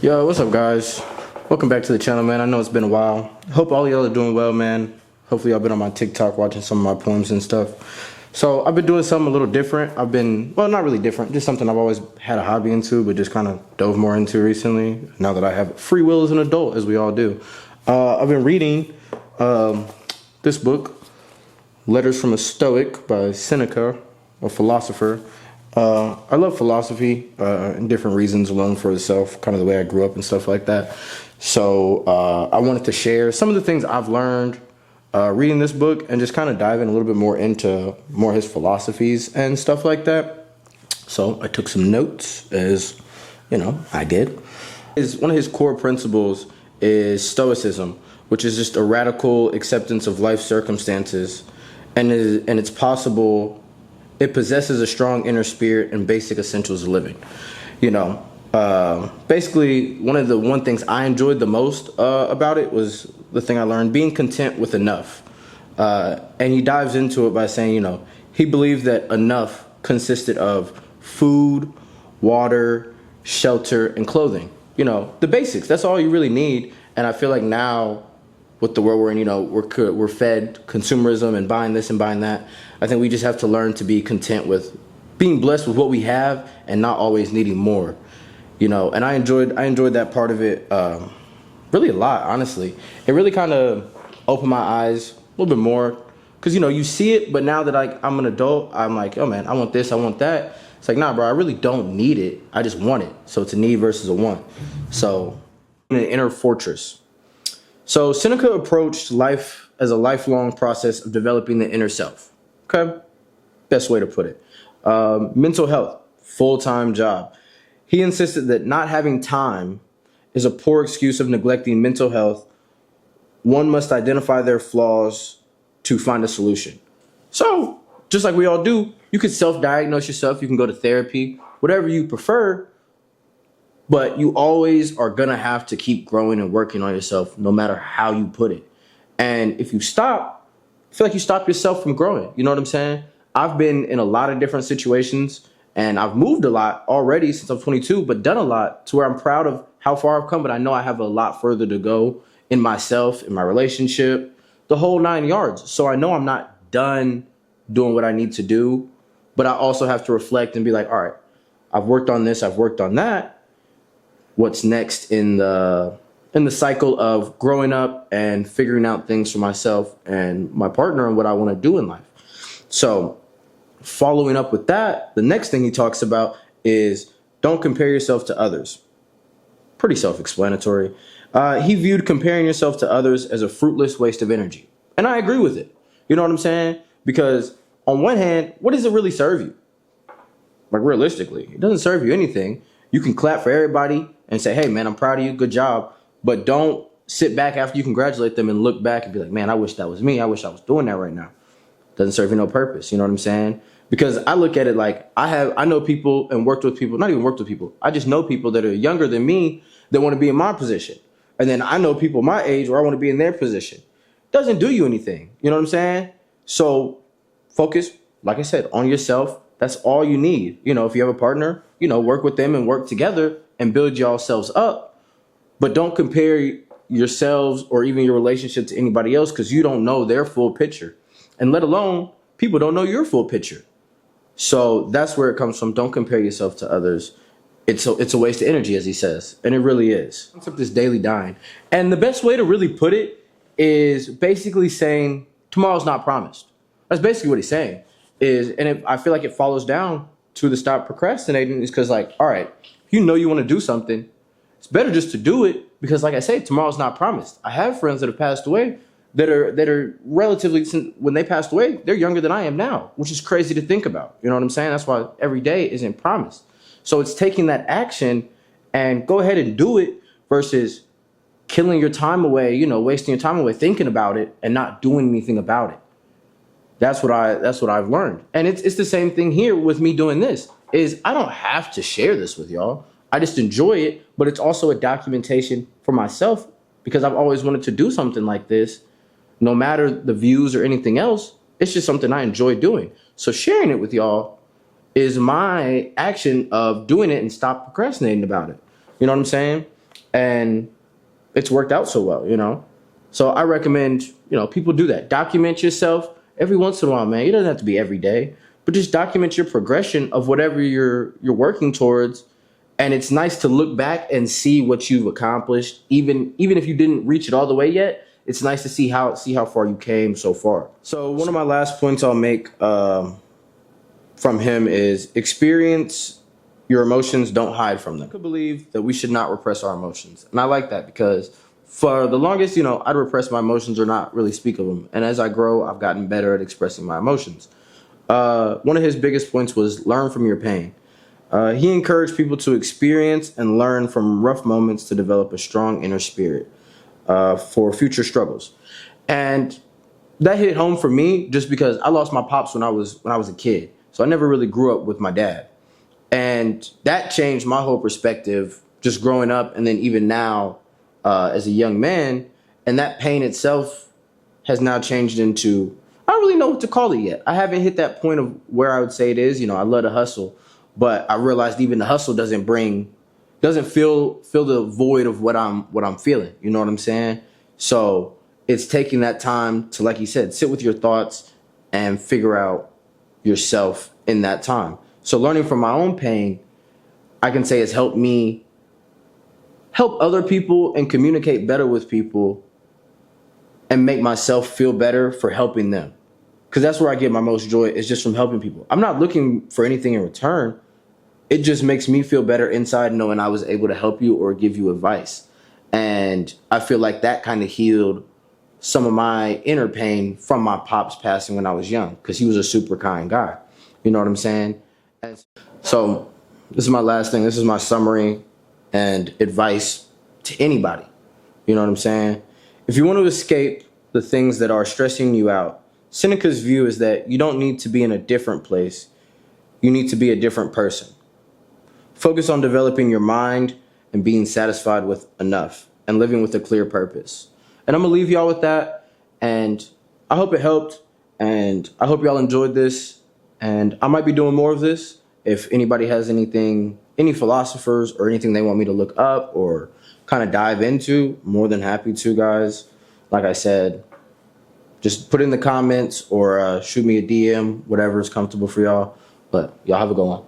Yo, what's up, guys? Welcome back to the channel, man. I know it's been a while. Hope all y'all are doing well, man. Hopefully y'all been on my TikTok watching some of my poems and stuff. So I've been doing something a little different. Well, not really different, just something I've always had a hobby into, but just kind of dove more into recently, now that I have free will as an adult, as we all do. I've been reading this book, Letters from a Stoic by Seneca, a philosopher. I love philosophy and different reasons alone for itself, kind of the way I grew up and stuff like that. So I wanted to share some of the things I've learned reading this book and just kind of dive in a little bit more into more his philosophies and stuff like that. So I took some notes, as you know, I did. One of his core principles is Stoicism, which is just a radical acceptance of life circumstances, and it's possible. It possesses a strong inner spirit and basic essentials of living. You know, basically one things I enjoyed the most about it was the thing I learned, being content with enough. And he dives into it by saying, you know, he believed that enough consisted of food, water, shelter, and clothing. You know, the basics. That's all you really need. And I feel like now, with the world we're in, you know, we're fed consumerism and buying this and buying that. I think we just have to learn to be content with being blessed with what we have and not always needing more, you know. And I enjoyed that part of it really a lot, honestly. It really kind of opened my eyes a little bit more, because, you know, you see it, but now that I'm an adult, I'm like, oh man, I want this, I want that. It's like, nah, bro, I really don't need it. I just want it. So it's a need versus a want. So in an inner fortress. So Seneca approached life as a lifelong process of developing the inner self. Okay? Best way to put it. Mental health, full-time job. He insisted that not having time is a poor excuse of neglecting mental health. One must identify their flaws to find a solution. So, just like we all do, you can self-diagnose yourself, you can go to therapy, whatever you prefer, but you always are gonna have to keep growing and working on yourself no matter how you put it. And if you stop, I feel like you stop yourself from growing. You know what I'm saying? I've been in a lot of different situations and I've moved a lot already since I'm 22, but done a lot to where I'm proud of how far I've come, but I know I have a lot further to go in myself, in my relationship, the whole 9 yards. So I know I'm not done doing what I need to do, but I also have to reflect and be like, all right, I've worked on this, I've worked on that. What's next in the cycle of growing up and figuring out things for myself and my partner and what I want to do in life. So following up with that, the next thing he talks about is don't compare yourself to others. Pretty self-explanatory. He viewed comparing yourself to others as a fruitless waste of energy. And I agree with it. You know what I'm saying? Because on one hand, what does it really serve you? Like, realistically, it doesn't serve you anything. You can clap for everybody and say, hey, man, I'm proud of you. Good job. But don't sit back after you congratulate them and look back and be like, man, I wish that was me. I wish I was doing that right now. Doesn't serve you no purpose. You know what I'm saying? Because I look at it like I know people and worked with people, not even worked with people. I just know people that are younger than me that want to be in my position. And then I know people my age where I want to be in their position. Doesn't do you anything. You know what I'm saying? So focus, like I said, on yourself. That's all you need. You know, if you have a partner, you know, work with them and work together and build yourselves up. But don't compare yourselves or even your relationship to anybody else, because you don't know their full picture. And let alone, people don't know your full picture. So that's where it comes from. Don't compare yourself to others. It's a waste of energy, as he says. And it really is. The concept is daily dying. And the best way to really put it is basically saying tomorrow's not promised. That's basically what he's saying. I feel like it follows down to the stop procrastinating, is because, like, all right, if you know you want to do something, it's better just to do it, because, like I say, tomorrow's not promised. I have friends that have passed away that are relatively, when they passed away, they're younger than I am now, which is crazy to think about. You know what I'm saying? That's why every day isn't promised. So it's taking that action and go ahead and do it versus killing your time away, you know, wasting your time away thinking about it and not doing anything about it. That's what I've learned. And it's the same thing here with me doing this, is I don't have to share this with y'all. I just enjoy it, but it's also a documentation for myself, because I've always wanted to do something like this. No matter the views or anything else, it's just something I enjoy doing. So sharing it with y'all is my action of doing it and stop procrastinating about it. You know what I'm saying? and it's worked out so well, you know? So I recommend, people do that. Document yourself every once in a while, man. It doesn't have to be every day, but just document your progression of whatever you're working towards. And it's nice to look back and see what you've accomplished, even if you didn't reach it all the way yet. It's nice to see how far you came so far. So one of my last points I'll make from him is experience your emotions, don't hide from them. I could believe that we should not repress our emotions. And I like that because for the longest, I'd repress my emotions or not really speak of them. And as I grow, I've gotten better at expressing my emotions. One of his biggest points was learn from your pain. He encouraged people to experience and learn from rough moments to develop a strong inner spirit for future struggles. And that hit home for me just because I lost my pops when I was a kid. So I never really grew up with my dad. And that changed my whole perspective just growing up and then even now as a young man. And that pain itself has now changed into, I don't really know what to call it yet. I haven't hit that point of where I would say it is. I love to hustle, but I realized even the hustle doesn't fill the void of what I'm feeling. You know what I'm saying? So it's taking that time to, like you said, sit with your thoughts and figure out yourself in that time. So learning from my own pain, I can say has helped me help other people and communicate better with people and make myself feel better for helping them. Because that's where I get my most joy, is just from helping people. I'm not looking for anything in return. It just makes me feel better inside knowing I was able to help you or give you advice. And I feel like that kind of healed some of my inner pain from my pops passing when I was young, because he was a super kind guy. You know what I'm saying? And so this is my last thing. This is my summary and advice to anybody. You know what I'm saying? If you want to escape the things that are stressing you out, Seneca's view is that you don't need to be in a different place. You need to be a different person. Focus on developing your mind and being satisfied with enough and living with a clear purpose. And I'm going to leave y'all with that. And I hope it helped. And I hope y'all enjoyed this. And I might be doing more of this. If anybody has any philosophers or anything they want me to look up or kind of dive into, more than happy to, guys. Like I said, just put in the comments or shoot me a DM, whatever is comfortable for y'all. But y'all have a good one.